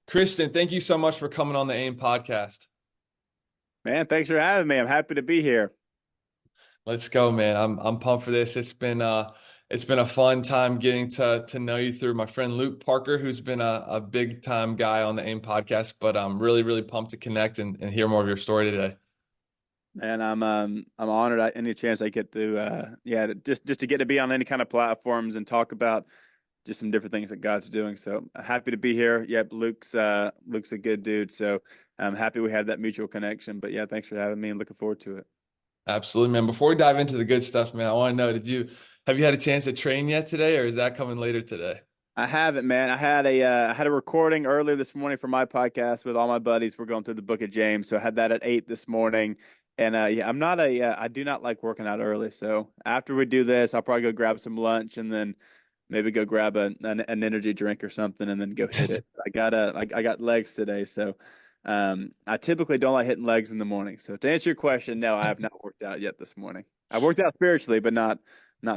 Christian, thank you so much for coming on the AIM podcast. Man, thanks for having me. I'm happy to be here. Let's go, man. I'm pumped for this. It's been a fun time getting to know you through my friend Luke Parker, who's been a big time guy on the AIM podcast. But I'm really pumped to connect and hear more of your story today. And I'm honored any chance I get to just to get to be on any kind of platforms and talk about just some different things that God's doing. So happy to be here. Yep, Luke's a good dude. So I'm happy we had that mutual connection. But yeah, thanks for having me and looking forward to it. Absolutely, man. Before we dive into the good stuff, man, I want to know, have you had a chance to train yet today, or is that coming later today? I haven't, man. I had a recording earlier this morning for my podcast with all my buddies. We're going through the Book of James, so I had that at 8 this morning. And yeah, I do not like working out early. So after we do this, I'll probably go grab some lunch and then maybe go grab an energy drink or something and then go hit it. I got legs today, so I typically don't like hitting legs in the morning. So to answer your question, no, I have not worked out yet this morning. I worked out spiritually, but not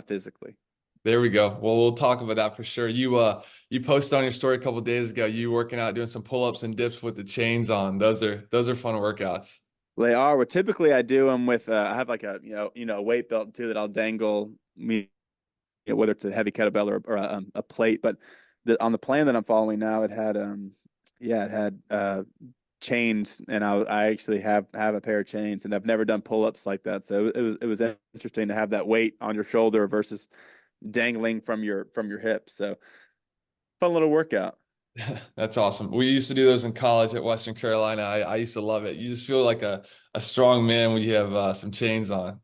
physically. There we go. Well, we'll talk about that for sure. You posted on your story a couple days ago, you working out doing some pull-ups and dips with the chains on. Those are fun workouts. They are. Well, typically I do them with I have like a a weight belt too that I'll dangle me, whether it's a heavy kettlebell or a plate. But on the plan that I'm following now, it had chains, and I actually have a pair of chains, and I've never done pull ups like that. So it was interesting to have that weight on your shoulder versus dangling from your hip. So fun little workout. That's awesome. We used to do those in college at Western Carolina. I used to love it. You just feel like a strong man when you have some chains on.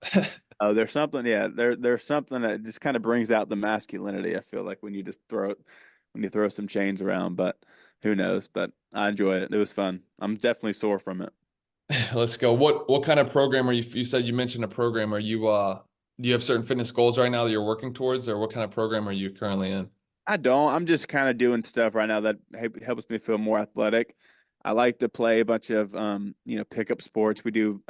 Oh, there's something, yeah. There's something that just kind of brings out the masculinity. I feel like when you throw some chains around, but who knows? But I enjoyed it. It was fun. I'm definitely sore from it. Let's go. What kind of program are you? You said you mentioned a program. Do you have certain fitness goals right now that you're working towards, or what kind of program are you currently in? I don't. I'm just kind of doing stuff right now that helps me feel more athletic. I like to play a bunch of pickup sports. We do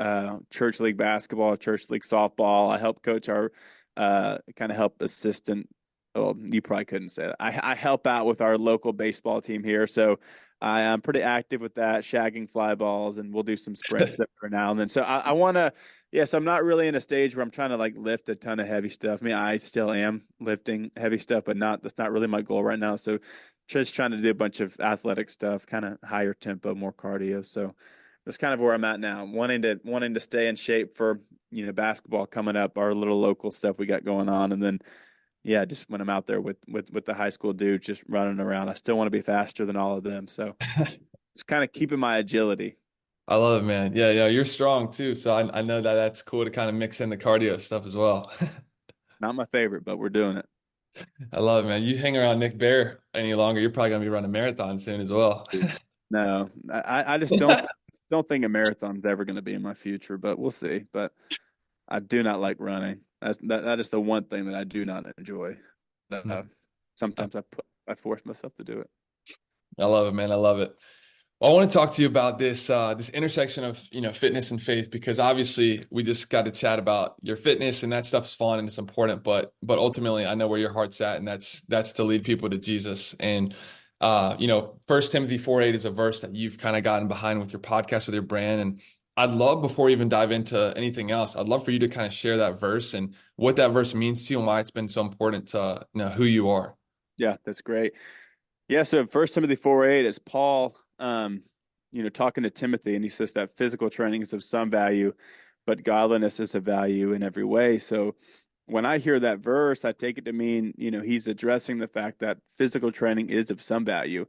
church league basketball, church league softball. I help coach our kind of help assistant. Well, you probably couldn't say that. I help out with our local baseball team here, so I am pretty active with that, shagging fly balls, and we'll do some sprints every now and then. So I want to. Yes, I'm not really in a stage where I'm trying to like lift a ton of heavy stuff. I mean, I still am lifting heavy stuff, but not that's not really my goal right now. So just trying to do a bunch of athletic stuff, kind of higher tempo, more cardio. So that's kind of where I'm at now. Wanting to stay in shape for, basketball coming up, our little local stuff we got going on, and then yeah, just when I'm out there with the high school dudes just running around, I still want to be faster than all of them. So just kind of keeping my agility. I love it, man. Yeah, yeah, you're strong too. So I know that that's cool to kind of mix in the cardio stuff as well. It's not my favorite, but we're doing it. I love it, man. You hang around Nick Bear any longer, you're probably gonna be running a marathon soon as well. No, I just don't think a marathon's ever going to be in my future, but we'll see. But I do not like running. That is the one thing that I do not enjoy. Uh, Sometimes I force myself to do it. I love it, man. I love it. Well, I want to talk to you about this intersection of fitness and faith because obviously we just got to chat about your fitness and that stuff's fun and it's important, but ultimately I know where your heart's at and that's to lead people to Jesus. And First Timothy 4:8 is a verse that you've kind of gotten behind with your podcast with your brand. And I'd love before we even dive into anything else, I'd love for you to kind of share that verse and what that verse means to you and why it's been so important to who you are. Yeah, that's great. Yeah, so First Timothy 4:8 is Paul, talking to Timothy, and he says that physical training is of some value, but godliness is of value in every way. So when I hear that verse, I take it to mean, he's addressing the fact that physical training is of some value.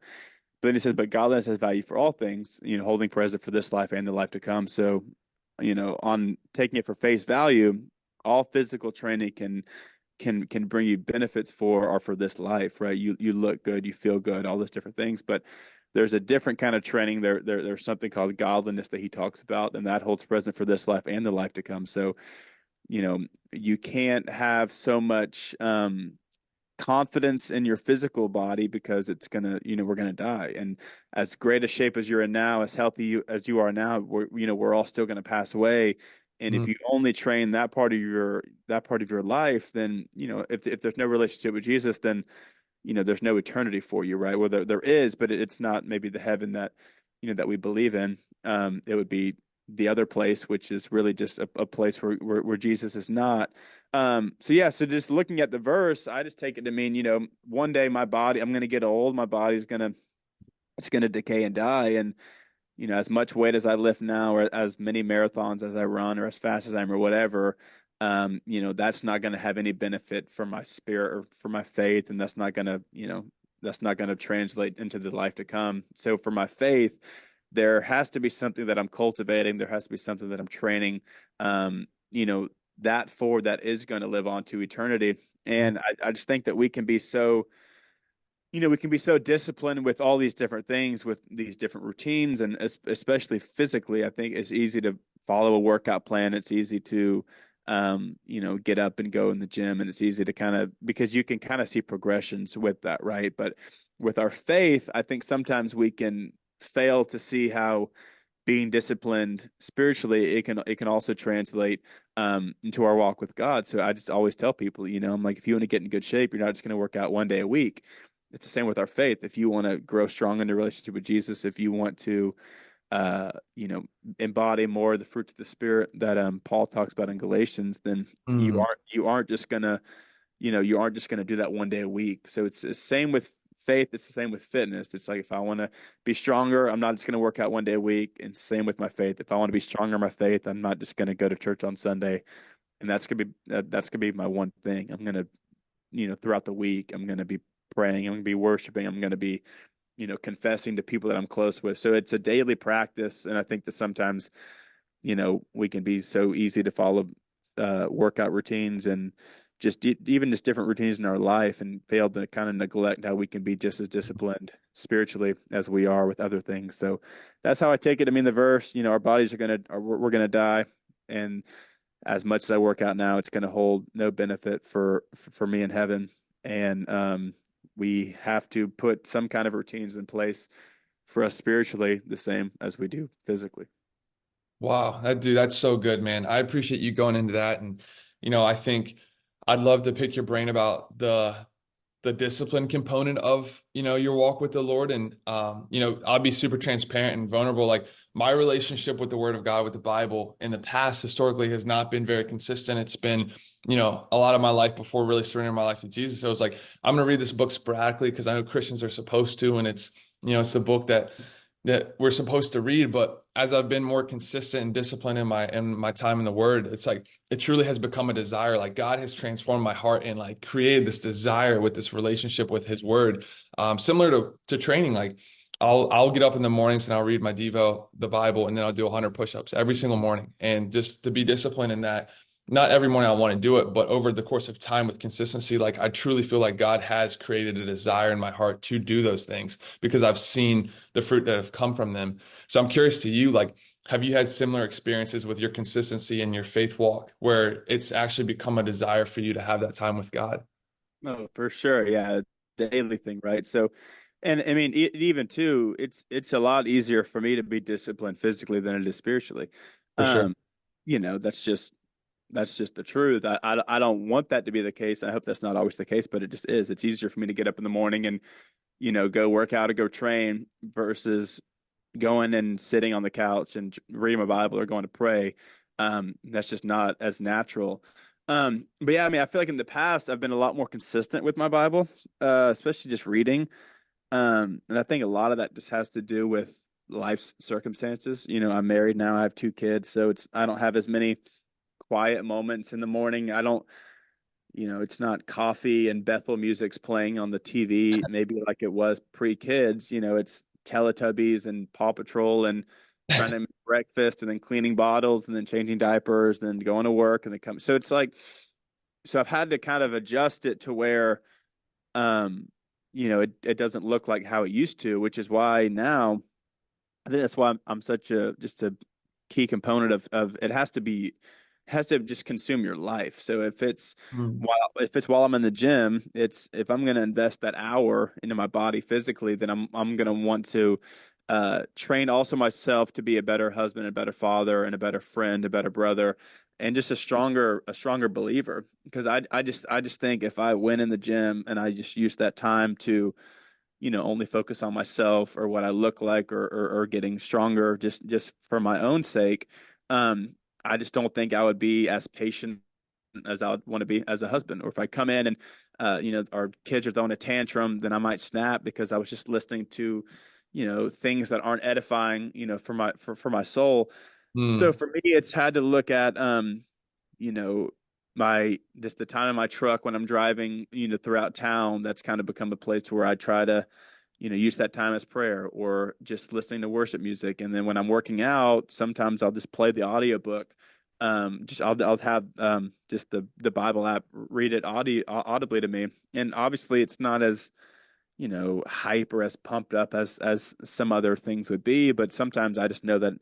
But then he says, but godliness has value for all things, holding present for this life and the life to come. So, on taking it for face value, all physical training can bring you benefits for this life, right? You look good, you feel good, all those different things. But there's a different kind of training. There's something called godliness that he talks about, and that holds present for this life and the life to come. So, you can't have so much confidence in your physical body because it's gonna, we're gonna die. And as great a shape as you're in now, as healthy as you are now, we're all still gonna pass away. And if Mm, you only train that part of your life, then if there's no relationship with Jesus, then there's no eternity for you, right? Well, there is, but it's not maybe the heaven that, that we believe in. It would be the other place, which is really just a place where Jesus is not. So yeah, so just looking at the verse, I just take it to mean, one day my body, I'm going to get old, my body's going to, it's going to decay and die. And, as much weight as I lift now, or as many marathons as I run, or as fast as I am, or whatever, that's not going to have any benefit for my spirit or for my faith, and that's not going to translate into the life to come. So for my faith, there has to be something that I'm cultivating. There has to be something that I'm training. Um, you know, that is going to live on to eternity. And I just think that we can be so disciplined with all these different things, with these different routines, and especially physically. I think it's easy to follow a workout plan. It's easy to, get up and go in the gym, and it's easy to kind of, because you can kind of see progressions with that, right? But with our faith, I think sometimes we can fail to see how being disciplined spiritually, it can also translate into our walk with God. So I just always tell people, I'm like, if you want to get in good shape, you're not just going to work out one day a week. It's the same with our faith. If you want to grow strong in the relationship with Jesus, if you want to, uh, you know, embody more of the fruits of the Spirit that Paul talks about in Galatians, then Mm. you aren't just gonna do that one day a week. So it's the same with faith. It's the same with fitness. It's like if I want to be stronger, I'm not just gonna work out one day a week. And same with my faith. If I want to be stronger in my faith, I'm not just gonna go to church on Sunday, and that's gonna be my one thing. I'm gonna throughout the week, I'm gonna be praying. I'm gonna be worshiping. I'm gonna be confessing to people that I'm close with. So it's a daily practice, and I think that sometimes we can be so easy to follow workout routines and even just different routines in our life, and fail to kind of neglect how we can be just as disciplined spiritually as we are with other things. So that's how I take it. I mean, the verse, our bodies we're gonna die, and as much as I work out now, it's gonna hold no benefit for me in heaven. And we have to put some kind of routines in place for us spiritually, the same as we do physically. Wow, that's so good, man. I appreciate you going into that. And, I think I'd love to pick your brain about the discipline component of, your walk with the Lord. And I'll be super transparent and vulnerable. Like my relationship with the Word of God, with the Bible in the past historically has not been very consistent. It's been, a lot of my life before really surrendering my life to Jesus. So I was like, I'm gonna read this book sporadically because I know Christians are supposed to, and it's a book that we're supposed to read. But as I've been more consistent and disciplined in my time in the Word, it's like it truly has become a desire. Like God has transformed my heart and like created this desire with this relationship with His Word. Similar to training. Like I'll get up in the mornings and I'll read my Devo, the Bible, and then I'll do 100 push-ups every single morning. And just to be disciplined in that, not every morning I want to do it, but over the course of time with consistency, like I truly feel like God has created a desire in my heart to do those things because I've seen the fruit that have come from them. So I'm curious to you, like, have you had similar experiences with your consistency in your faith walk where it's actually become a desire for you to have that time with God? Oh, for sure. Yeah. Daily thing, right? So, and I mean, even too, it's a lot easier for me to be disciplined physically than it is spiritually. For sure. Um, that's just the truth. I don't want that to be the case. I hope that's not always the case, but it just is. It's easier for me to get up in the morning and, go work out or go train versus going and sitting on the couch and reading my Bible or going to pray. That's just not as natural. But yeah, I mean, I feel like in the past I've been a lot more consistent with my Bible, especially just reading. And I think a lot of that just has to do with life's circumstances. I'm married now. I have two kids, so I don't have as many quiet moments in the morning. I don't, it's not coffee and Bethel music's playing on the TV, maybe like it was pre-kids. It's Teletubbies and Paw Patrol and trying to make breakfast and then cleaning bottles and then changing diapers and then going to work and then come. So it's like, so I've had to kind of adjust it to where, um, it doesn't look like how it used to, which is why now I think that's why I'm such just a key component of it has to just consume your life. So Mm. if it's while I'm in the gym, if I'm going to invest that hour into my body physically, then I'm going to want to train also myself to be a better husband, a better father, and a better friend, a better brother, and just a stronger believer. Because I just think if I went in the gym and I just used that time to, only focus on myself or what I look like, or getting stronger just for my own sake, um, I just don't think I would be as patient as I would want to be as a husband. Or if I come in and our kids are throwing a tantrum, then I might snap because I was just listening to, things that aren't edifying, for my soul. So Mm. for me, it's had to look at you know, my just the time in my truck when I'm driving, throughout town. That's kind of become a place where I try to, use that time as prayer or just listening to worship music. And then when I'm working out, sometimes I'll just play the audiobook. Just I'll have just the Bible app read it audibly to me. And obviously it's not as, hype or as pumped up as some other things would be, but sometimes I just know that,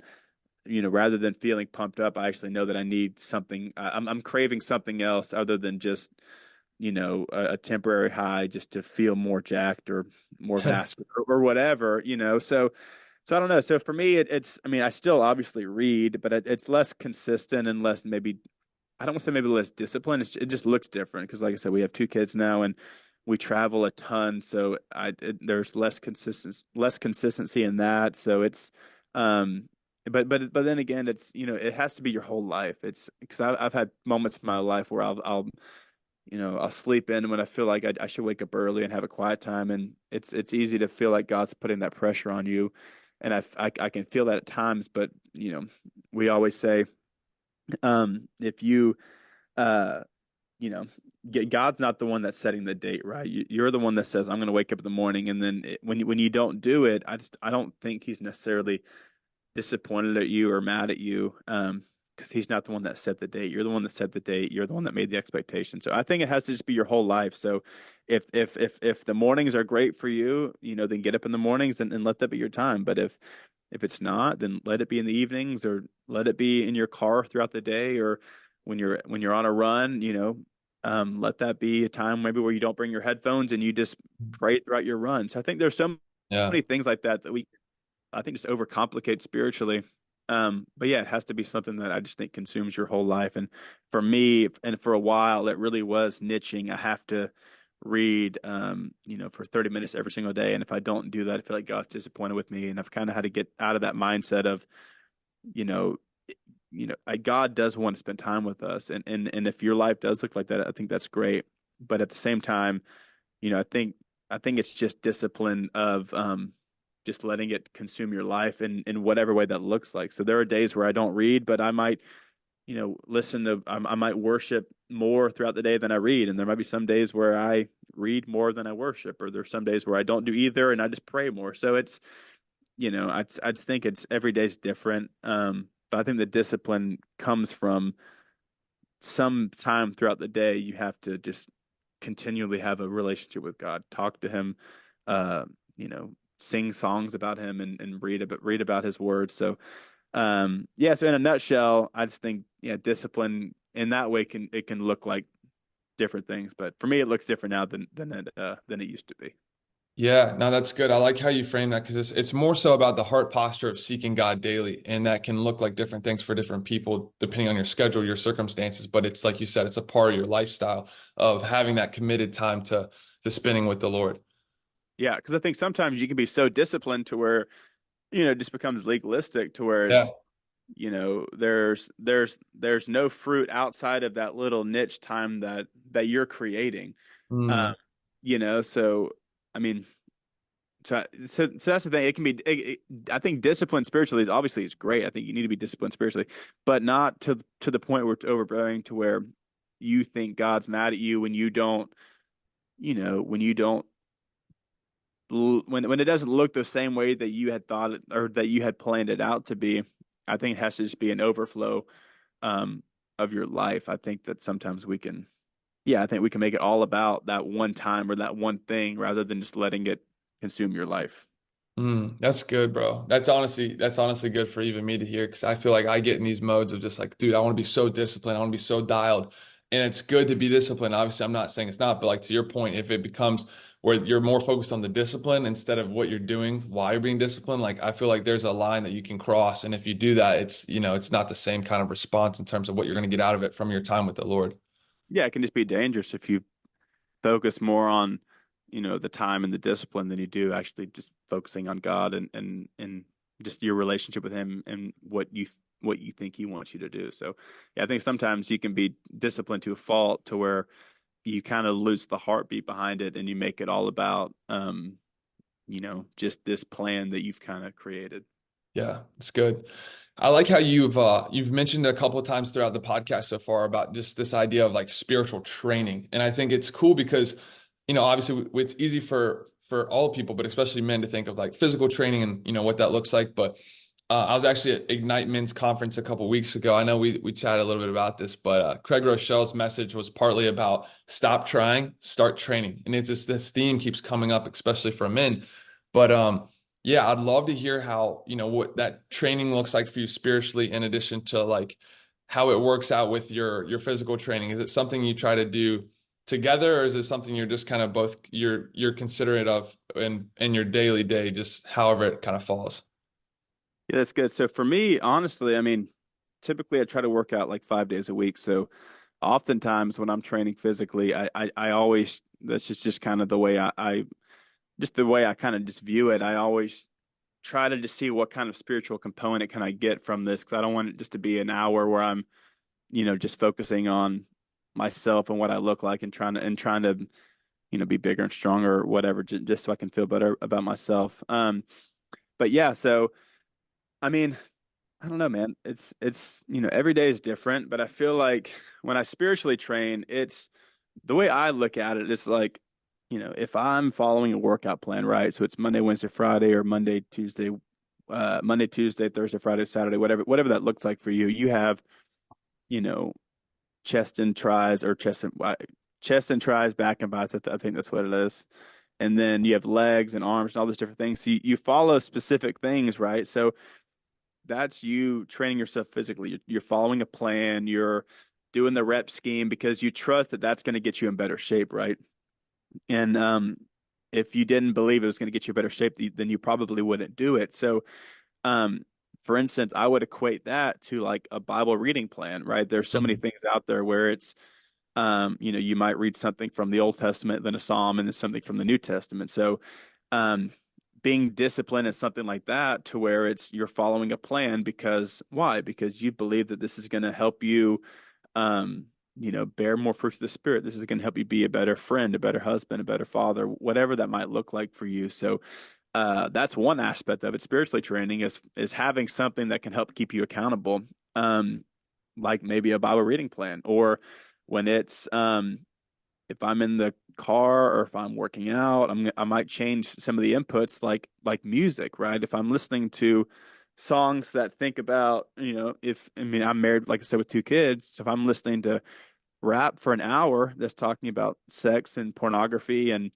rather than feeling pumped up, I actually know that I need something. I'm craving something else other than just, a temporary high, just to feel more jacked or more vascular or whatever, So I don't know. So for me, it's, I mean, I still obviously read, but it's less consistent and less, maybe, I don't want to say maybe less discipline. It just looks different because, like I said, we have two kids now and we travel a ton. So there's less consistency in that. So it's, um, but then again, it's, it has to be your whole life. It's because I've had moments in my life where I'll sleep in when I feel like I should wake up early and have a quiet time. And it's easy to feel like God's putting that pressure on you. And I can feel that at times, but, we always say, if you, uh, you know, God's not the one that's setting the date, right? You're the one that says, I'm going to wake up in the morning. And then when you don't do it, I don't think he's necessarily disappointed at you or mad at you, because he's not the one that set the date. You're the one that set the date. You're the one that made the expectation. So I think it has to just be your whole life. So if the mornings are great for you, then get up in the mornings and let that be your time. But if it's not, then let it be in the evenings, or let it be in your car throughout the day, or when you're on a run, let that be a time maybe where you don't bring your headphones and you just pray throughout your run. So I think there's so Yeah. many things like that we, I think, just overcomplicate spiritually. But yeah, it has to be something that I just think consumes your whole life. And for me, and for a while, it really was niching. I have to read, for 30 minutes every single day. And if I don't do that, I feel like God's disappointed with me. And I've kind of had to get out of that mindset of, you know, God does want to spend time with us. And if your life does look like that, I think that's great. But at the same time, I think it's just discipline of, just letting it consume your life in whatever way that looks like. So there are days where I don't read, but I might, listen to, I might worship more throughout the day than I read. And there might be some days where I read more than I worship, or there's some days where I don't do either and I just pray more. So it's, I think it's every day's different. But I think the discipline comes from some time throughout the day. You have to just continually have a relationship with God, talk to Him, uh, sing songs about Him, and read about His words. So, yeah. So in a nutshell, I just think, yeah, discipline in that way can look like different things, but for me, it looks different now than it used to be. Yeah, no, that's good. I like how you frame that because it's more so about the heart posture of seeking God daily, and that can look like different things for different people depending on your schedule, your circumstances. But it's like you said, it's a part of your lifestyle of having that committed time to spending with the Lord. Yeah, because I think sometimes you can be so disciplined to where, it just becomes legalistic to where Yeah. it's, there's no fruit outside of that little niche time that you're creating. Mm, Um, so I mean, so that's the thing. It can be. I think discipline spiritually is obviously it's great. I think you need to be disciplined spiritually, but not to the point where it's overbearing to where you think God's mad at you when you don't. When you don't, when it doesn't look the same way that you had thought it, or that you had planned it out to be. I think it has to just be an overflow, um, of your life. I think that sometimes we can. Yeah, I think we can make it all about that one time or that one thing rather than just letting it consume your life. that's good, bro. That's honestly good for even me to hear because I feel like I get in these modes of just like, dude, I want to be so disciplined. I want to be so dialed. And it's good to be disciplined. Obviously, I'm not saying it's not, but like to your point, if it becomes where you're more focused on the discipline instead of what you're doing while you're being disciplined. Like I feel like there's a line that you can cross, and if you do that, it's not the same kind of response in terms of what you're going to get out of it from your time with the Lord. Yeah, it can just be dangerous if you focus more on, the time and the discipline than you do actually just focusing on God and just your relationship with Him and what you think He wants you to do. So, yeah, I think sometimes you can be disciplined to a fault to where you kind of lose the heartbeat behind it and you make it all about, just this plan that you've kind of created. Yeah, it's good. I like how you've mentioned a couple of times throughout the podcast so far about just this idea of like spiritual training. And I think it's cool because, obviously it's easy for all people, but especially men to think of like physical training and what that looks like. But I was actually at Ignite Men's Conference a couple of weeks ago. I know we chatted a little bit about this, but Craig Rochelle's message was partly about stop trying, start training. And it's just this theme keeps coming up, especially for men. But yeah, I'd love to hear how, what that training looks like for you spiritually, in addition to like how it works out with your physical training. Is it something you try to do together, or is it something you're just kind of both you're considerate of in your daily day, just however it kind of falls? Yeah, that's good. So for me, honestly, I mean, typically I try to work out like 5 days a week. So oftentimes when I'm training physically, I always that's just kind of the way I just the way I kind of just view it. I always try to just see what kind of spiritual component can I get from this because I don't want it just to be an hour where I'm, just focusing on myself and what I look like and trying to be bigger and stronger or whatever, just so I can feel better about myself. But yeah, so I mean, I don't know, man. It's every day is different, but I feel like when I spiritually train, it's the way I look at it, it's like, if I'm following a workout plan, right? So it's Monday, Wednesday, Friday, or Monday, Tuesday, Thursday, Friday, Saturday, whatever that looks like for you. You have, you know, chest and tries or chest and tries, back and biceps. I think that's what it is. And then you have legs and arms and all those different things. So you follow specific things, right? So that's you training yourself physically. You're following a plan. You're doing the rep scheme because you trust that that's going to get you in better shape, right? And if you didn't believe it was going to get you in better shape, then you probably wouldn't do it. So, um, for instance, I would equate that to like a Bible reading plan, right? There's so many Mhm. things out there where it's, you might read something from the Old Testament, then a Psalm, and then something from the New Testament. So, um, being disciplined is something like that to where it's you're following a plan because why? Because you believe that this is going to help you, bear more fruits of the Spirit. This is going to help you be a better friend, a better husband, a better father, whatever that might look like for you. So, that's one aspect of it. Spiritually training is having something that can help keep you accountable, um, like maybe a Bible reading plan, or when it's if I'm in the car or if I'm working out, I might change some of the inputs, like music, right? If I'm listening to songs that think about, if I mean I'm married, like I said, with two kids, so if I'm listening to rap for an hour that's talking about sex and pornography and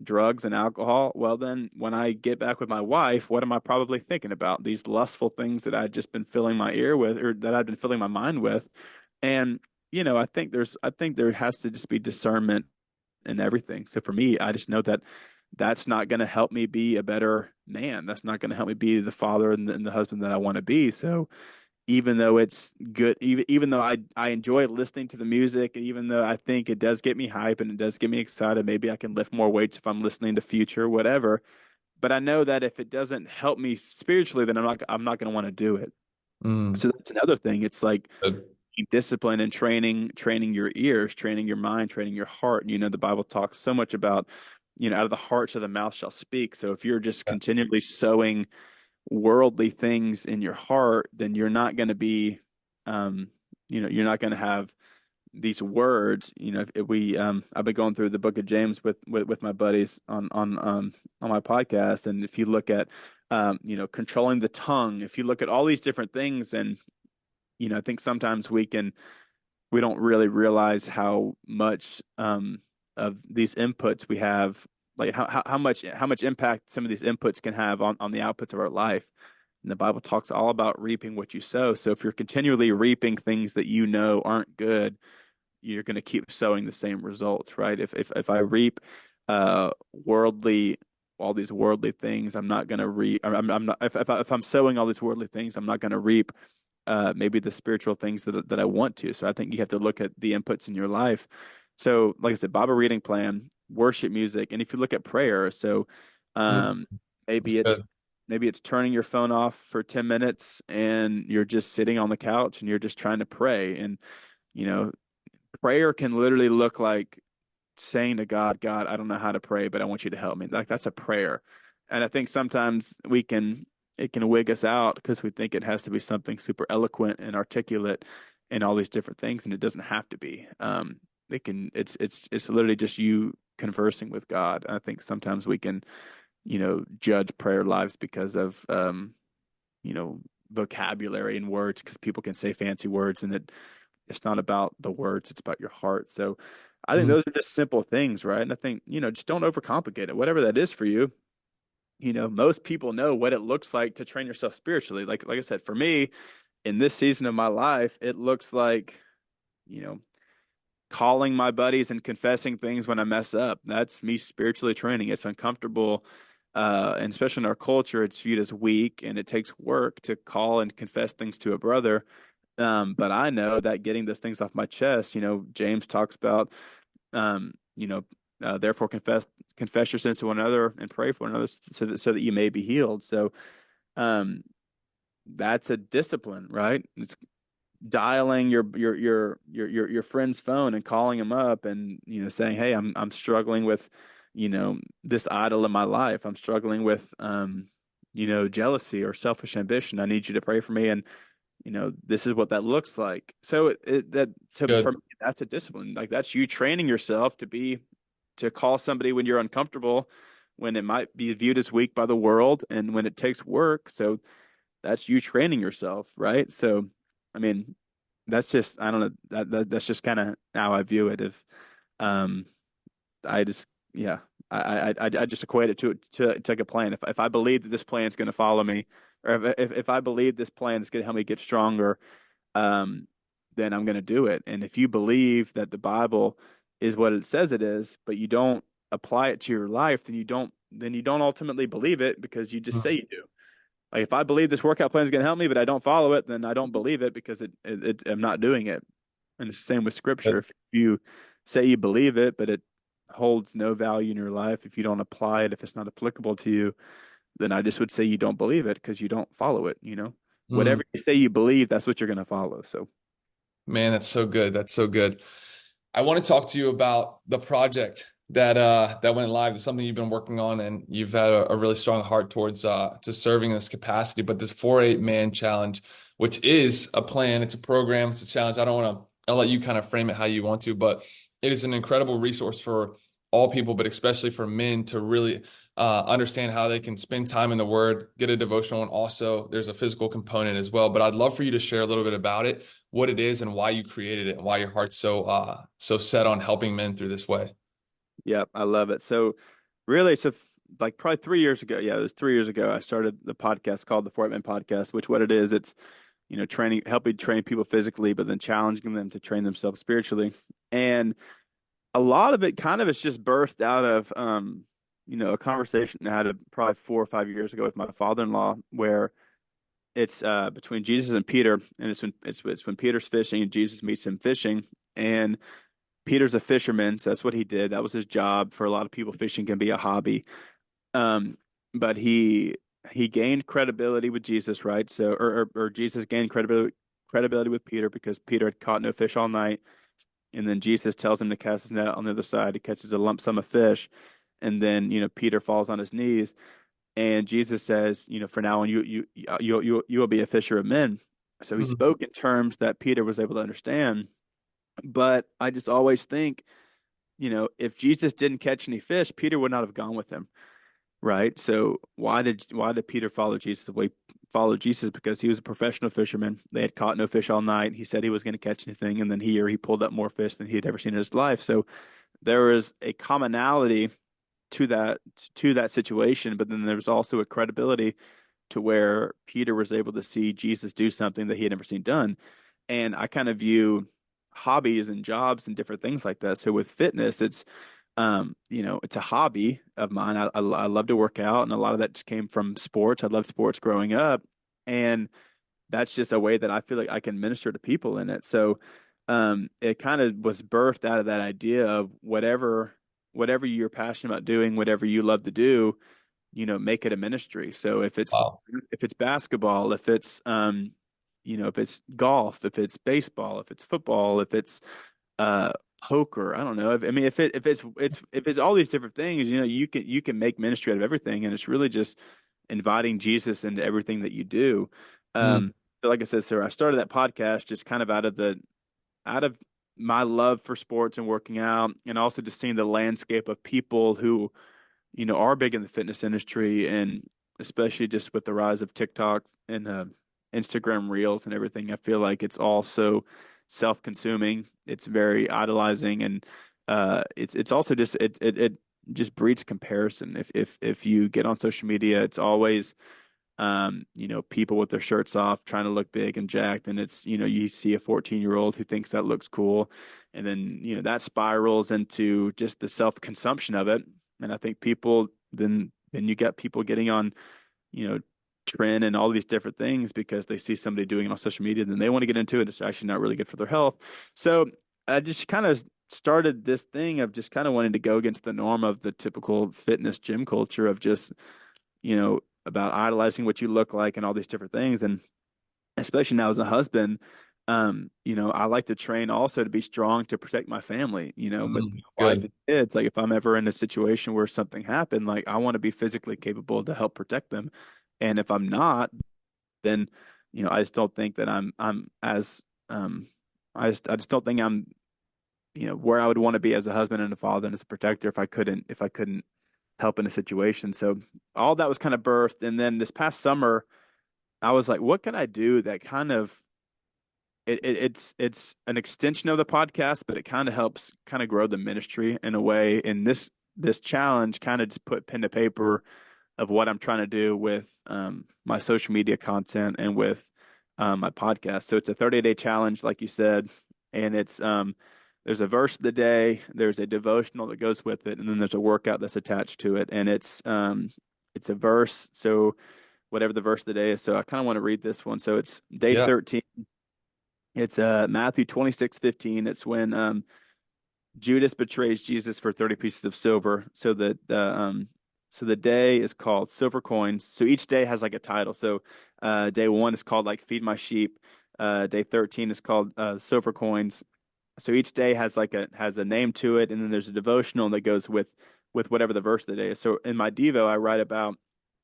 drugs and alcohol, well, then when I get back with my wife, what am I probably thinking about? These lustful things that I've just been filling my ear with, or that I've been filling my mind with. And, I think there has to just be discernment in everything. So for me, I just know that that's not going to help me be a better man. That's not going to help me be the father and the husband that I want to be. So even though it's good, even though I enjoy listening to the music, and even though I think it does get me hype and it does get me excited, maybe I can lift more weights if I'm listening to Future, whatever. But I know that if it doesn't help me spiritually, then I'm not going to want to do it. Mm. So that's another thing. It's like Good. keep discipline and training your ears, training your mind, training your heart. The Bible talks so much about, out of the hearts of the mouth shall speak. So if you're just continually sowing worldly things in your heart, then you're not going to be, um, you're not going to have these words. If we, I've been going through the book of James with my buddies on my podcast, and if you look at, controlling the tongue, if you look at all these different things, and I think sometimes we don't really realize how much of these inputs we have, like how much impact some of these inputs can have on the outputs of our life. And the Bible talks all about reaping what you sow. So if you're continually reaping things that you know aren't good, you're going to keep sowing the same results, right? If I reap worldly, all these worldly things. I'm not going to reap. I'm not if I'm sowing all these worldly things, I'm not going to reap maybe the spiritual things that I want to. So I think you have to look at the inputs in your life. So, like I said, Bible reading plan, worship music, and if you look at prayer, so Mm, um, that's maybe it's good. maybe it's turning your phone off for 10 minutes and you're just sitting on the couch and you're just trying to pray. And you know, prayer can literally look like saying to God, God, I don't know how to pray, but I want you to help me. Like that's a prayer. And I think sometimes it can wig us out because we think it has to be something super eloquent and articulate and all these different things, and it doesn't have to be. It's literally just you conversing with God. I think sometimes we can, judge prayer lives because of, you know, vocabulary and words because people can say fancy words and it's not about the words, it's about your heart. So I think Mm, those are just simple things, right? And I think, just don't overcomplicate it. Whatever that is for you, most people know what it looks like to train yourself spiritually. Like I said, for me, in this season of my life, it looks like, you know, calling my buddies and confessing things when I mess up. That's me spiritually training. It's uncomfortable. And especially in our culture, it's viewed as weak and it takes work to call and confess things to a brother. But I know that getting those things off my chest, James talks about, um, you know, therefore confess your sins to one another and pray for one another so that you may be healed. So, um, that's a discipline, right? It's dialing your friend's phone and calling him up and, saying, "Hey, I'm struggling with, this idol in my life. I'm struggling with, jealousy or selfish ambition. I need you to pray for me." And this is what that looks like. So for good. me, that's a discipline. Like that's you training yourself to call somebody when you're uncomfortable, when it might be viewed as weak by the world, and when it takes work. So that's you training yourself, right? So, I mean, that's just I don't know that's just kind of how I view it. If um, I just yeah, I just equate it to like a plan. If I believe that this plan is going to follow me, or if I believe this plan is going to help me get stronger, um, then I'm going to do it. And if you believe that the Bible is what it says it is, but you don't apply it to your life, then you don't ultimately believe it because you just say Mm, you do. Like if I believe this workout plan is going to help me, but I don't follow it, then I don't believe it because I'm not doing it. And it's the same with scripture. good. If you say you believe it, but it holds no value in your life, if you don't apply it, if it's not applicable to you, then I just would say you don't believe it because you don't follow it, Mm. Whatever you say you believe, that's what you're going to follow. So, Man, that's so good. That's so good. I want to talk to you about the project that went live. It's something you've been working on, and you've had a really strong heart towards to serving in this capacity. But this 4-8 man challenge, which is a plan, it's a program, it's a challenge. I don't want to. I'll let you kind of frame it how you want to, but it is an incredible resource for all people, but especially for men to really understand how they can spend time in the Word, get a devotional, and also there's a physical component as well. But I'd love for you to share a little bit about it, what it is, and why you created it, and why your heart's so set on helping men through this way. yeah, I love it. So, really, like probably 3 years ago, yeah, it was 3 years ago, I started the podcast called the Four Man Podcast, which what it is, it's training, helping train people physically, but then challenging them to train themselves spiritually. And a lot of it kind of is just birthed out of, a conversation I had probably 4 or 5 years ago with my father-in-law, where it's between Jesus and Peter, and it's when Peter's fishing and Jesus meets him fishing, and Peter's a fisherman, so that's what he did. That was his job. For a lot of people, fishing can be a hobby. Um, but he gained credibility with Jesus, right? So, or Jesus gained credibility with Peter because Peter had caught no fish all night, and then Jesus tells him to cast his net on the other side. He catches a lump sum of fish, and then Peter falls on his knees, and Jesus says, for now on you will be a fisher of men. So he Mhm. spoke in terms that Peter was able to understand. But I just always think, if Jesus didn't catch any fish, Peter would not have gone with him. Right. So why did Peter follow Jesus? The way he followed Jesus because he was a professional fisherman. They had caught no fish all night. He said he was going to catch anything, and then he pulled up more fish than he had ever seen in his life. So there was a commonality to that situation, but then there was also a credibility to where Peter was able to see Jesus do something that he had never seen done. And I kind of view hobbies and jobs and different things like that. So with fitness, it's It's a hobby of mine. I love to work out, and a lot of that just came from sports. I loved sports growing up, and that's just a way that I feel like I can minister to people in it. So, it kind of was birthed out of that idea of whatever you're passionate about doing, whatever you love to do, make it a ministry. So Wow. if it's basketball, if it's golf, if it's baseball, if it's football, if it's uh poker, I don't know. I mean, if it's all these different things, you can make ministry out of everything, and it's really just inviting Jesus into everything that you do. Mm. So like I said, sir, I started that podcast just kind of out of my love for sports and working out, and also just seeing the landscape of people who are big in the fitness industry, and especially just with the rise of TikTok and Instagram Reels and everything. I feel like it's all so self-consuming. It's very idolizing, and it's also just it just breeds comparison. If you get on social media, it's always people with their shirts off trying to look big and jacked. And it's, you see a 14-year-old who thinks that looks cool. And then, that spirals into just the self-consumption of it. And I think then you get people getting on, you know, trend and all these different things because they see somebody doing it on social media, then they want to get into it. It's actually not really good for their health. So I just kind of started this thing of just kind of wanting to go against the norm of the typical fitness gym culture of just about idolizing what you look like and all these different things. And especially now as a husband, I like to train also to be strong to protect my family, with Mm. my wife Good. and kids. Like if I'm ever in a situation where something happened, like I want to be physically capable to help protect them. And if I'm not, then, I just don't think that I'm as, I just don't think I'm, where I would want to be as a husband and a father and as a protector if I couldn't help in a situation. So all that was kind of birthed. And then this past summer, I was like, what can I do that kind of it's an extension of the podcast, but it kind of helps kind of grow the ministry in a way. And this challenge kind of just put pen to paper of what I'm trying to do with my social media content and with my podcast. So it's a 30-day challenge, like you said, and there's a verse of the day, there's a devotional that goes with it, and then there's a workout that's attached to it, and it's a verse. So whatever the verse of the day is. So I kind of want to read this one. So it's day Yeah. 13. It's Matthew 26:15. It's when Judas betrays Jesus for 30 pieces of silver. So the day is called Silver Coins. So each day has like a title. So day 1 is called like Feed My Sheep. Day 13 is called Silver Coins. So each day has a name to it, and then there's a devotional that goes with whatever the verse of the day is. So in my Devo, I write about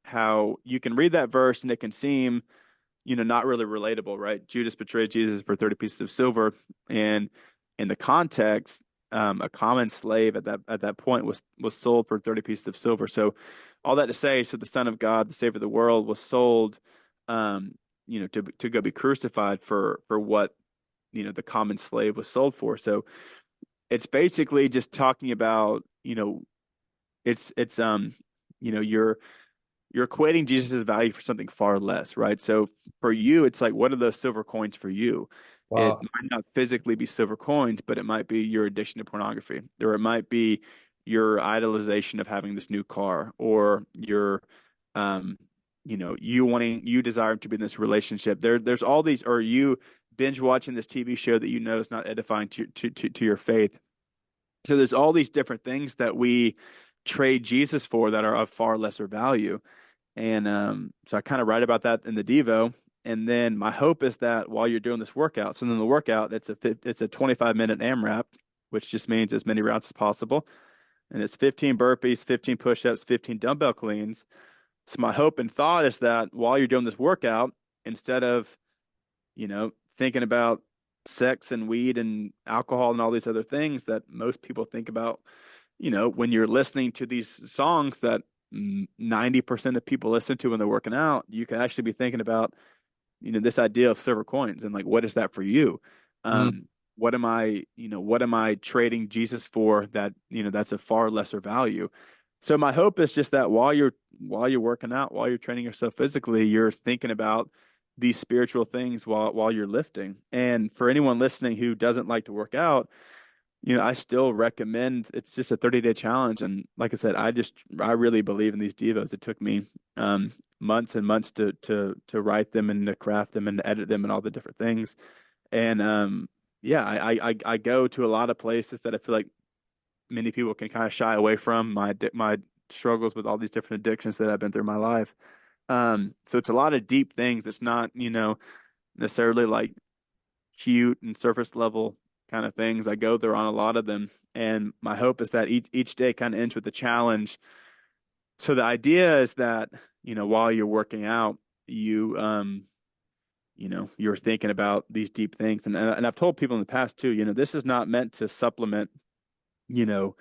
how you can read that verse and it can seem not really relatable, right? Judas betrayed Jesus for 30 pieces of silver. And in the context, a common slave at that point was sold for 30 pieces of silver. So all that to say, so the Son of God, the Savior of the world, was sold, to go be crucified for what, the common slave was sold for. So it's basically just talking about, it's you're equating Jesus' value for something far less, right? So for you, it's like, what are those silver coins for you? It Wow. might not physically be silver coins, but it might be your addiction to pornography, or it might be your idolization of having this new car, or your, you desiring to be in this relationship. There's all these, or you binge watching this TV show that is not edifying to your faith. So there's all these different things that we trade Jesus for that are of far lesser value. And so I kind of write about that in the Devo. And then my hope is that while you're doing this workout, so then the workout, it's a 25-minute AMRAP, which just means as many rounds as possible. And it's 15 burpees, 15 push-ups, 15 dumbbell cleans. So my hope and thought is that while you're doing this workout, instead of, thinking about sex and weed and alcohol and all these other things that most people think about, when you're listening to these songs that 90% of people listen to when they're working out, you could actually be thinking about, this idea of silver coins and like, what is that for you? Mm. Um, what am I trading Jesus for that, that's a far lesser value. So my hope is just that while you're working out, while you're training yourself physically, you're thinking about these spiritual things while you're lifting. And for anyone listening who doesn't like to work out, I still recommend it's just a 30-day challenge. And like I said, I really believe in these devos. It took me months and months to write them and to craft them and to edit them and all the different things. And yeah, I go to a lot of places that I feel like many people can kind of shy away from my struggles with all these different addictions that I've been through my life. So it's a lot of deep things. It's not, necessarily like cute and surface level kind of things. I go there on a lot of them, and my hope is that each day kind of ends with a challenge. So the idea is that, while you're working out, you you're thinking about these deep things. And I've told people in the past too, this is not meant to supplement, you know,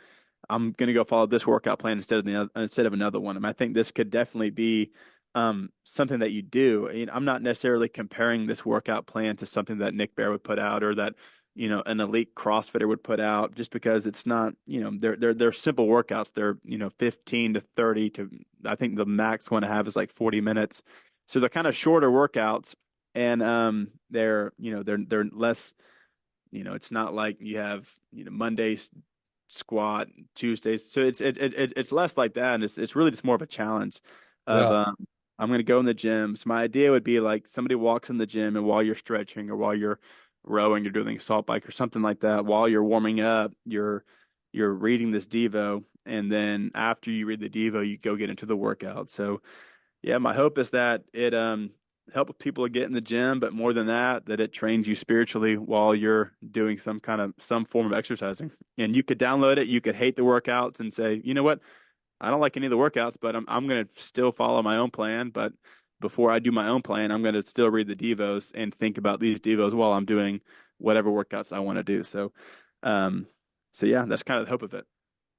I'm going to go follow this workout plan instead of another one. I think this could definitely be something that you do. I'm not necessarily comparing this workout plan to something that Nick Bear would put out or that an elite CrossFitter would put out, just because it's not. They're simple workouts. They're 15 to 30 to, I think the max one to have is like 40 minutes. So they're kind of shorter workouts, and they're less. It's not like you have Mondays squat Tuesdays. So it's less like that, and it's really just more of a challenge of Yeah. I'm going to go in the gym. So my idea would be like somebody walks in the gym, and while you're stretching or while you're rowing, you're doing a salt bike or something like that. While you're warming up, you're reading this Devo, and then after you read the Devo, you go get into the workout. So yeah, my hope is that it helps people get in the gym, but more than that, that it trains you spiritually while you're doing some form of exercising. And you could download it, you could hate the workouts and say, you know what, I don't like any of the workouts, but I'm gonna still follow my own plan. But before I do my own plan, I'm gonna still read the devos and think about these devos while I'm doing whatever workouts I want to do. Um, so yeah, that's kind of the hope of it.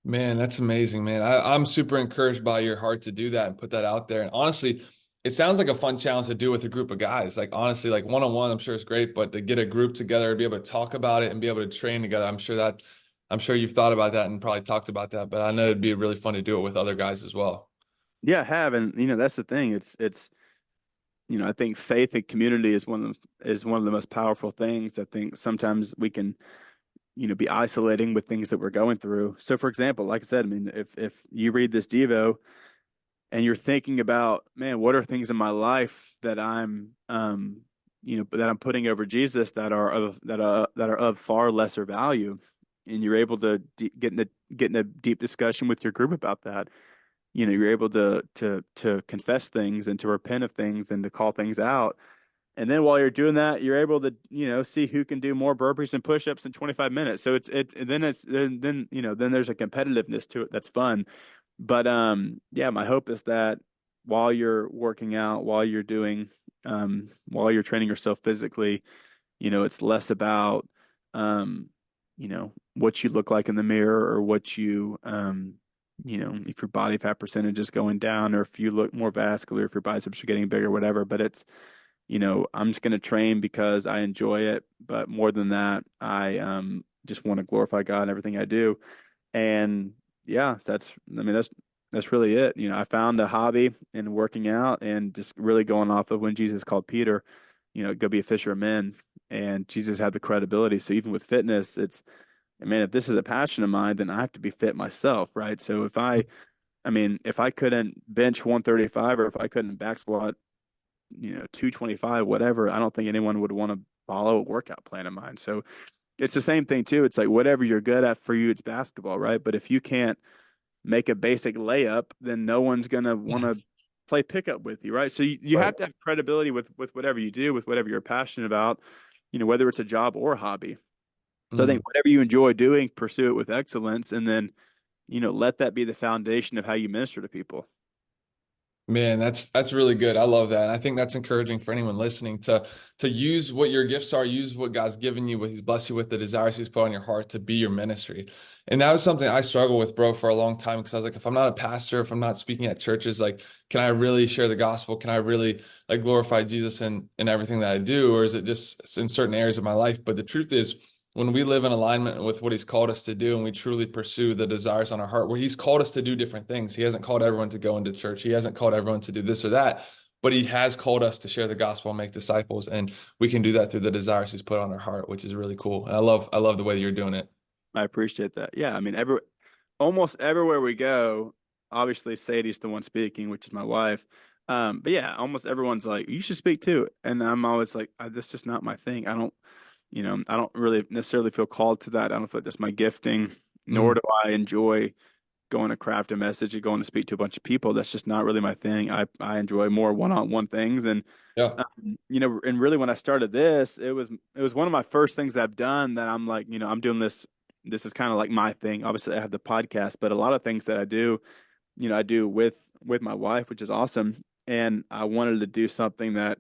Man, that's amazing, man. I'm super encouraged by your heart to do that and put that out there. And honestly, it sounds like a fun challenge to do with a group of guys. Like honestly, like one on one, I'm sure it's great, but to get a group together, be able to talk about it and be able to train together, I'm sure you've thought about that and probably talked about that. But I know it'd be really fun to do it with other guys as well. Yeah, I have, and that's the thing. It's I think faith and community is one of the most powerful things. I think sometimes we can, be isolating with things that we're going through. So, for example, like I said, I mean, if you read this Devo and you're thinking about, man, what are things in my life that that I'm putting over Jesus that are of far lesser value, and you're able to get in a deep discussion with your group about that. You're able to confess things and to repent of things and to call things out. And then while you're doing that, you're able to, see who can do more burpees and push-ups in 25 minutes. So then there's a competitiveness to it that's fun. But yeah, my hope is that while you're working out, while you're training yourself physically, it's less about what you look like in the mirror, or if your body fat percentage is going down, or if you look more vascular, if your biceps are getting bigger, whatever. But it's, I'm just going to train because I enjoy it. But more than that, I just want to glorify God in everything I do. And yeah, that's really it. I found a hobby in working out and just really going off of when Jesus called Peter, go be a fisher of men. And Jesus had the credibility. So even with fitness, man, if this is a passion of mine, then I have to be fit myself, right? So if I couldn't bench 135, or if I couldn't back squat, 225, whatever, I don't think anyone would want to follow a workout plan of mine. So it's the same thing too. It's like whatever you're good at, for you, it's basketball, right? But if you can't make a basic layup, then no one's gonna want to play pickup with you, right? So you Right. have to have credibility with whatever you do, with whatever you're passionate about, whether it's a job or a hobby. So I think Mm. whatever you enjoy doing, pursue it with excellence, and then, let that be the foundation of how you minister to people. Man, that's really good. I love that. And I think that's encouraging for anyone listening to use what your gifts are, use what God's given you, what He's blessed you with, the desires He's put on your heart to be your ministry. And that was something I struggled with, bro, for a long time because I was like, if I'm not a pastor, if I'm not speaking at churches, like, can I really share the gospel? Can I really like glorify Jesus in everything that I do? Or is it just in certain areas of my life? But the truth is, when we live in alignment with what He's called us to do and we truly pursue the desires on our heart, where He's called us to do different things. He hasn't called everyone to go into church. He hasn't called everyone to do this or that, but He has called us to share the gospel and make disciples. And we can do that through the desires He's put on our heart, which is really cool. And I love the way that you're doing it. I appreciate that. Yeah, I mean, almost everywhere we go, obviously Sadie's the one speaking, which is my wife. But yeah, almost everyone's like, you should speak too. And I'm always like, that's just not my thing. I don't really necessarily feel called to that. I don't feel like that's my gifting, nor Mm, do I enjoy going to craft a message and going to speak to a bunch of people. That's just not really my thing. I enjoy more one-on-one things. And yeah. and really when I started this, it was one of my first things I've done that I'm like, I'm doing this. This is kind of like my thing. Obviously, I have the podcast, but a lot of things that I do, I do with my wife, which is awesome. And I wanted to do something that,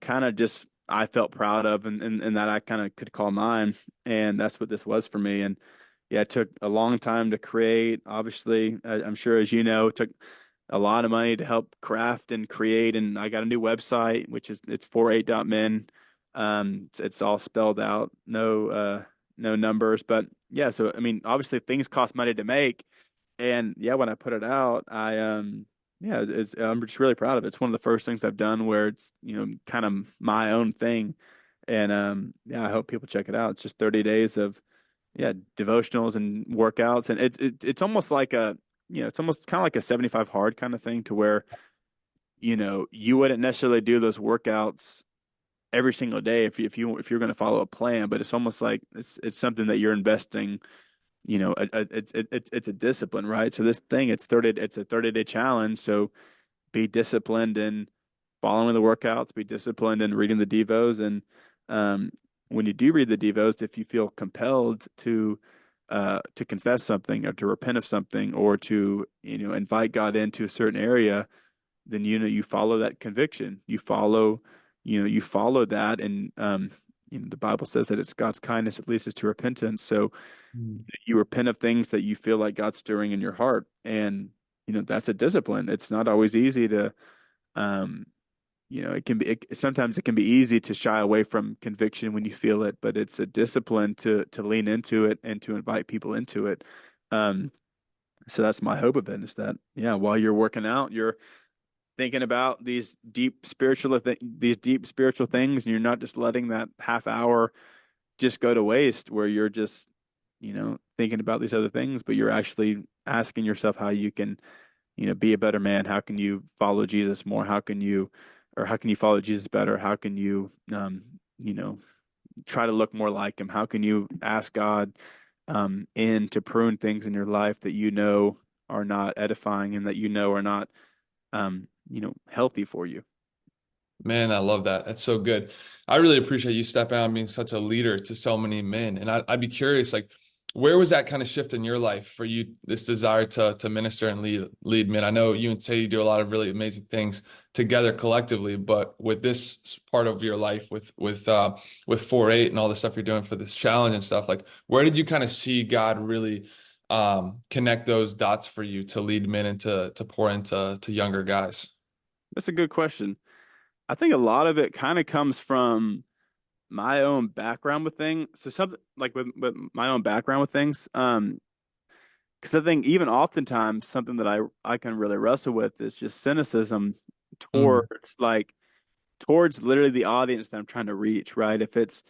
kind of just I felt proud of and that I kind of could call mine. And that's what this was for me. And yeah, it took a long time to create. Obviously, I'm sure as you know, it took a lot of money to help craft and create. And I got a new website, which is it's 48.men. It's all spelled out, no numbers. But yeah, so I mean, obviously things cost money to make. And yeah, when I put it out, yeah, I'm just really proud of it. It's one of the first things I've done where it's, kind of my own thing. And yeah, I hope people check it out. It's just 30 days of yeah, devotionals and workouts, and it's almost like it's almost kind of like a 75 hard kind of thing to where, you wouldn't necessarily do those workouts every single day if you're going to follow a plan, but it's almost like it's something that you're investing, it's a discipline, right? So this thing, it's a 30-day challenge, so be disciplined in following the workouts, be disciplined in reading the devos. And when you do read the devos, if you feel compelled to confess something or to repent of something or to, invite God into a certain area, then, you follow that conviction. You follow that. And, the Bible says that it's God's kindness that leads us to repentance. So Mm. you repent of things that you feel like God's stirring in your heart. And, that's a discipline. It's not always easy to, um, sometimes it can be easy to shy away from conviction when you feel it, but it's a discipline to lean into it and to invite people into it. Um, so that's my hope of it is that, yeah, while you're working out, you're thinking about these deep spiritual things, and you're not just letting that half hour just go to waste where you're just, thinking about these other things, but you're actually asking yourself how you can, be a better man. How can you follow Jesus more? How can you follow Jesus better? How can you, try to look more like him? How can you ask God, in to prune things in your life that are not edifying and that are not, healthy for you? Man, I love that. That's so good. I really appreciate you stepping out and being such a leader to so many men. And I'd be curious, like, where was that kind of shift in your life for you, this desire to minister and lead men? I know you and Sadie do a lot of really amazing things together collectively, but with this part of your life, with 4-8 and all the stuff you're doing for this challenge and stuff, like, where did you kind of see God really connect those dots for you to lead men and to pour into younger guys? That's a good question. I think a lot of it kind of comes from my own background with things. So something like with my own background with things. Because I think even oftentimes something that I can really wrestle with is just cynicism Mm, towards towards literally the audience that I'm trying to reach, right? If it's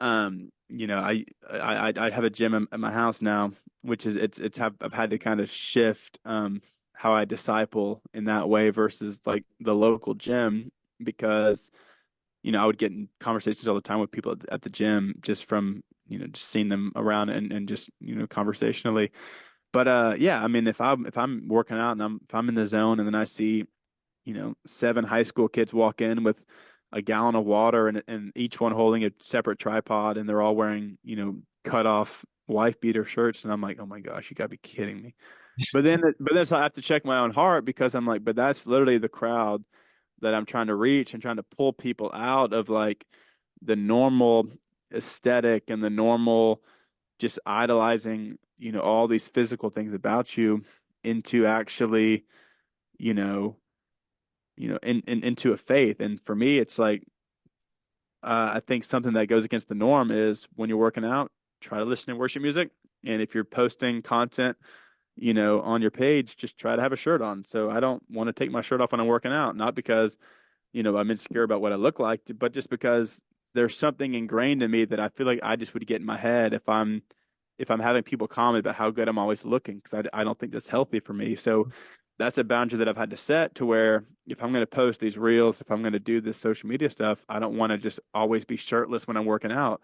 I have a gym at my house now, which is I've had to kind of shift how I disciple in that way versus like the local gym because I would get in conversations all the time with people at the gym just from, just seeing them around and just, conversationally. But yeah, I mean, if I'm working out and if I'm in the zone and then I see, seven high school kids walk in with a gallon of water and each one holding a separate tripod and they're all wearing, cut off wife beater shirts and I'm like, oh my gosh, you gotta be kidding me. But then so I have to check my own heart because I'm like, but that's literally the crowd that I'm trying to reach and trying to pull people out of like the normal aesthetic and the normal just idolizing, all these physical things about you into actually, you know, into a faith. And for me, it's like I think something that goes against the norm is when you're working out, try to listen to worship music. And if you're posting content, on your page, just try to have a shirt on. So I don't want to take my shirt off when I'm working out, not because I'm insecure about what I look like, but just because there's something ingrained in me that I feel like I just would get in my head if I'm if I'm having people comment about how good I'm always looking, because I don't think that's healthy for me. So that's a boundary that I've had to set to where if I'm going to post these reels, if I'm going to do this social media stuff, I don't want to just always be shirtless when I'm working out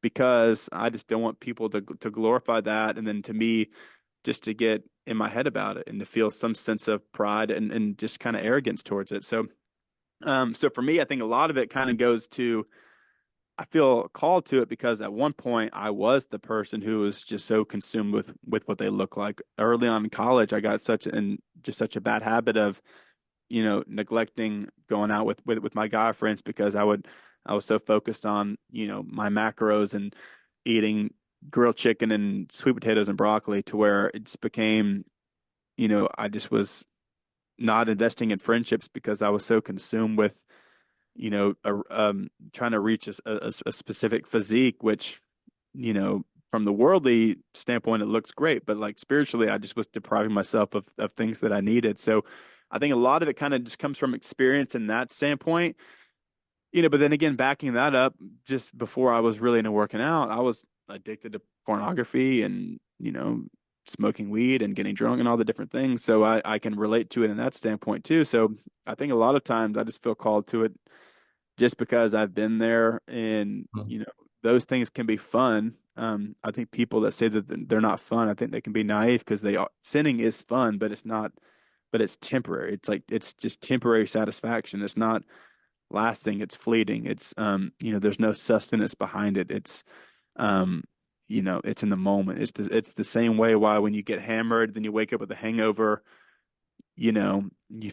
because I just don't want people to glorify that and then to me just to get in my head about it and to feel some sense of pride and just kind of arrogance towards it. So for me, I think a lot of it kind of goes to I feel called to it because at one point I was the person who was just so consumed with what they look like. Early on in college, I got such a bad habit of, neglecting going out with my guy friends because I was so focused on, my macros and eating grilled chicken and sweet potatoes and broccoli to where it just became, I just was not investing in friendships because I was so consumed with trying to reach a specific physique, which, from the worldly standpoint, it looks great, but like spiritually, I just was depriving myself of things that I needed. So I think a lot of it kind of just comes from experience in that standpoint, but then again, backing that up, just before I was really into working out, I was addicted to pornography and, smoking weed and getting drunk and all the different things. So I can relate to it in that standpoint too. So I think a lot of times I just feel called to it just because I've been there and, those things can be fun. I think people that say that they're not fun, I think they can be naive because sinning is fun, but it's temporary. It's like, it's just temporary satisfaction. It's not lasting. It's fleeting. There's no sustenance behind it. Um, it's in the moment. It's the same way why when you get hammered, then you wake up with a hangover, you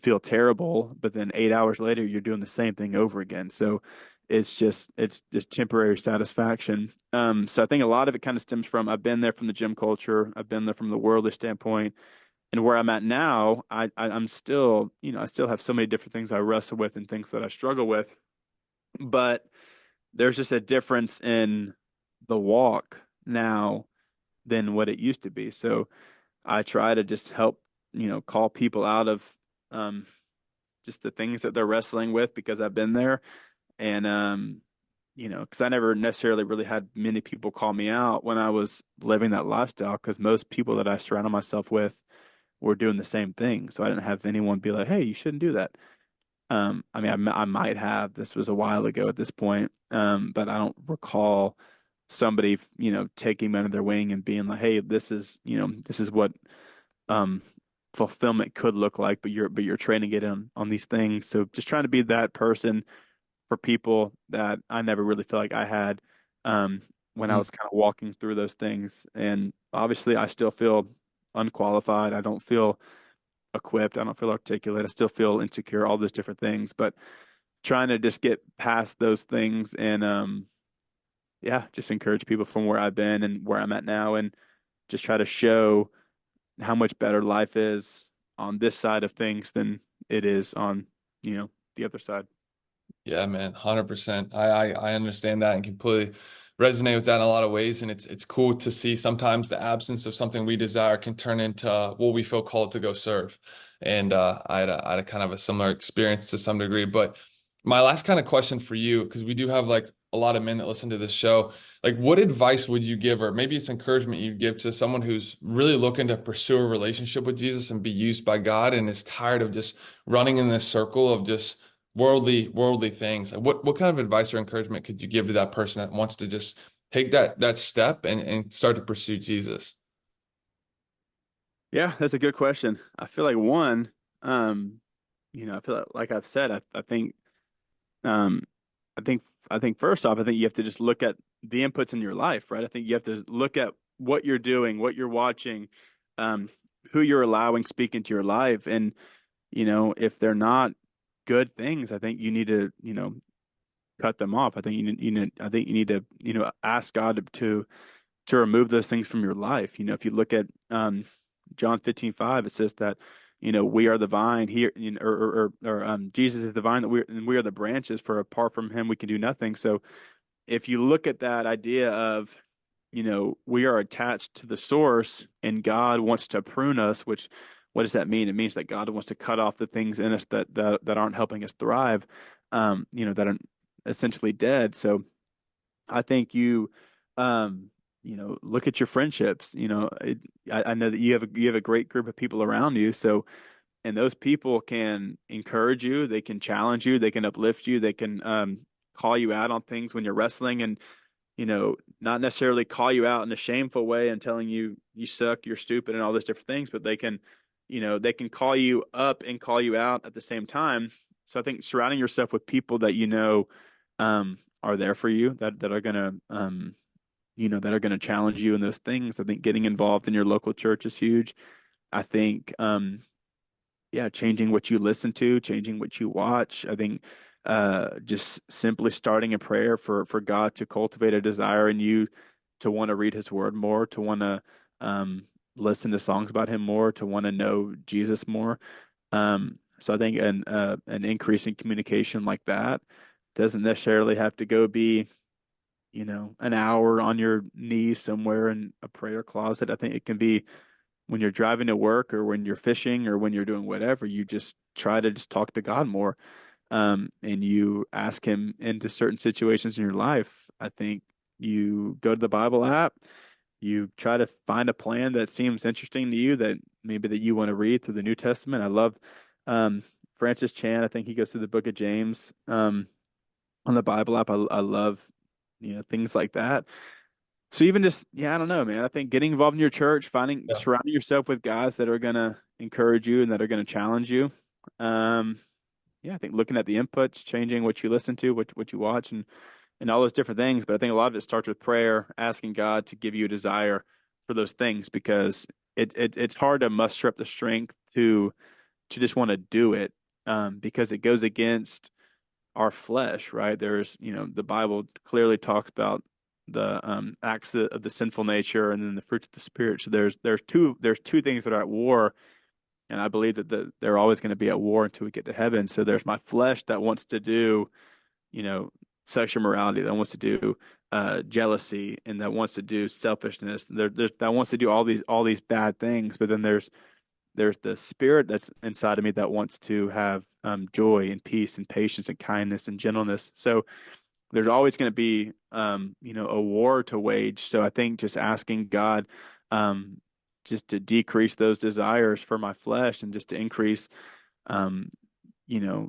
feel terrible, but then 8 hours later, you're doing the same thing over again. So it's just temporary satisfaction. So I think a lot of it kind of stems from I've been there from the gym culture, I've been there from the worldly standpoint, and where I'm at now, I'm still, I still have so many different things I wrestle with and things that I struggle with, but there's just a difference in the walk now than what it used to be. So I try to just help, call people out of um, just the things that they're wrestling with because I've been there. And, because I never necessarily really had many people call me out when I was living that lifestyle because most people that I surrounded myself with were doing the same thing. So I didn't have anyone be like, hey, you shouldn't do that. I mean, I might have. This was a while ago at this point, but I don't recall somebody, taking me under their wing and being like, "Hey, this is what um, fulfillment could look like," but you're training it on these things. So just trying to be that person for people that I never really felt like I had when I Mm. was kind of walking through those things. And obviously, I still feel unqualified. I don't feel equipped. I don't feel articulate. I still feel insecure, all those different things. But trying to just get past those things and yeah, just encourage people from where I've been and where I'm at now and just try to show how much better life is on this side of things than it is on, the other side. Yeah, man, 100%. I understand that and completely resonate with that in a lot of ways. And it's cool to see sometimes the absence of something we desire can turn into what we feel called to go serve. And I had a kind of a similar experience to some degree. But my last kind of question for you, because we do have like a lot of men that listen to this show, like what advice would you give, or maybe it's encouragement you'd give to someone who's really looking to pursue a relationship with Jesus and be used by God and is tired of just running in this circle of just worldly things. Like what kind of advice or encouragement could you give to that person that wants to just take that step and start to pursue Jesus? Yeah, that's a good question. I feel like one, I feel like I've said, I think, um, I think, I think first off, I think you have to just look at the inputs in your life, right? I think you have to look at what you're doing, what you're watching, um, who you're allowing speak into your life, and if they're not good things, I think you need to, cut them off. I think I think you need to, ask God to remove those things from your life. If you look at John 15:5, it says that, we are the vine here, Jesus is the vine that we are the branches. For apart from Him, we can do nothing. So if you look at that idea of, we are attached to the source, and God wants to prune us, which what does that mean? It means that God wants to cut off the things in us that aren't helping us thrive, that are essentially dead. So I think you. Um, look at your friendships. I know that you have a great group of people around you. So, and those people can encourage you, they can challenge you, they can uplift you, they can call you out on things when you're wrestling, and not necessarily call you out in a shameful way and telling you you suck, you're stupid, and all those different things, but they can call you up and call you out at the same time. So I think surrounding yourself with people that are there for you, that are gonna that are gonna challenge you in those things. I think getting involved in your local church is huge. I think yeah, changing what you listen to, changing what you watch. I think just simply starting a prayer for God to cultivate a desire in you to want to read His Word more, to want to listen to songs about Him more, to want to know Jesus more. So I think an increase in communication like that doesn't necessarily have to go be an hour on your knees somewhere in a prayer closet. I think it can be when you're driving to work or when you're fishing or when you're doing whatever, you just try to just talk to God more. And you ask Him into certain situations in your life. I think you go to the Bible app, you try to find a plan that seems interesting to you that maybe that you want to read through the New Testament. I love um, Francis Chan. I think he goes through the book of James on the Bible app. I love, things like that. So even just, yeah, I don't know, man. I think getting involved in your church, Yeah. surrounding yourself with guys that are gonna encourage you and that are gonna challenge you. Um, yeah, I think looking at the inputs, changing what you listen to, what you watch, and all those different things. But I think a lot of it starts with prayer, asking God to give you a desire for those things, because it's hard to muster up the strength to just want to do it, because it goes against our flesh, right? The Bible clearly talks about the acts of the sinful nature and then the fruits of the spirit. So there's two things that are at war, and I believe that they're always going to be at war until we get to heaven. So there's my flesh that wants to do, you know, sexual morality, that wants to do jealousy, and that wants to do selfishness. That wants to do all these bad things. But then there's the spirit that's inside of me that wants to have joy and peace and patience and kindness and gentleness. So there's always going to be a war to wage. So I think just asking God um, just to decrease those desires for my flesh and just to increase um, you know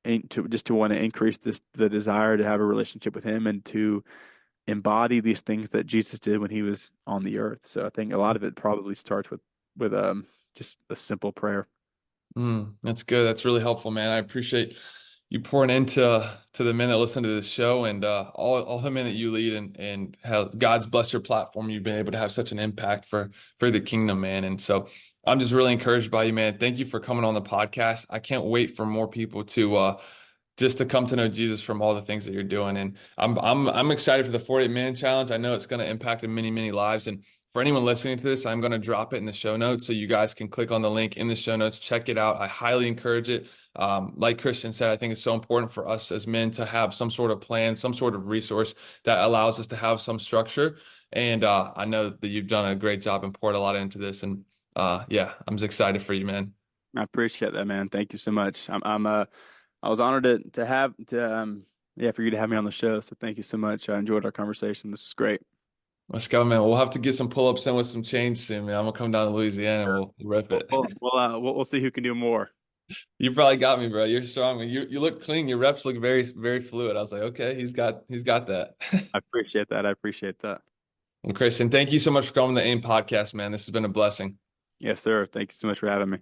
to want to increase the desire to have a relationship with Him and to embody these things that Jesus did when He was on the earth. So I think a lot of it probably starts with just a simple prayer. That's good. That's really helpful, man. I appreciate you pouring into the men that listen to this show and all the men that you lead and how God's blessed your platform. You've been able to have such an impact for the kingdom, man. And so I'm just really encouraged by you, man. Thank you for coming on the podcast. I can't wait for more people to just to come to know Jesus from all the things that you're doing. And I'm excited for the 48-minute challenge. I know it's going to impact many, many lives. And for anyone listening to this, I'm going to drop it in the show notes so you guys can click on the link in the show notes, check it out. I highly encourage it. Like Christian said, I think it's so important for us as men to have some sort of plan, some sort of resource that allows us to have some structure. And I know that you've done a great job and poured a lot into this. And yeah, I'm just excited for you, man. I appreciate that, man. Thank you so much. I was honored for you to have me on the show. So thank you so much. I enjoyed our conversation. This was great. Let's go, man. We'll have to get some pull-ups in with some chains soon, man. I'm gonna come down to Louisiana and Sure. we'll rip it. We'll see who can do more. You probably got me, bro. You're strong. You look clean. Your reps look very, very fluid. I was like, okay, he's got that. I appreciate that. I appreciate that. Well, Christian, thank you so much for coming to the AIM podcast, man. This has been a blessing. Yes, sir. Thank you so much for having me.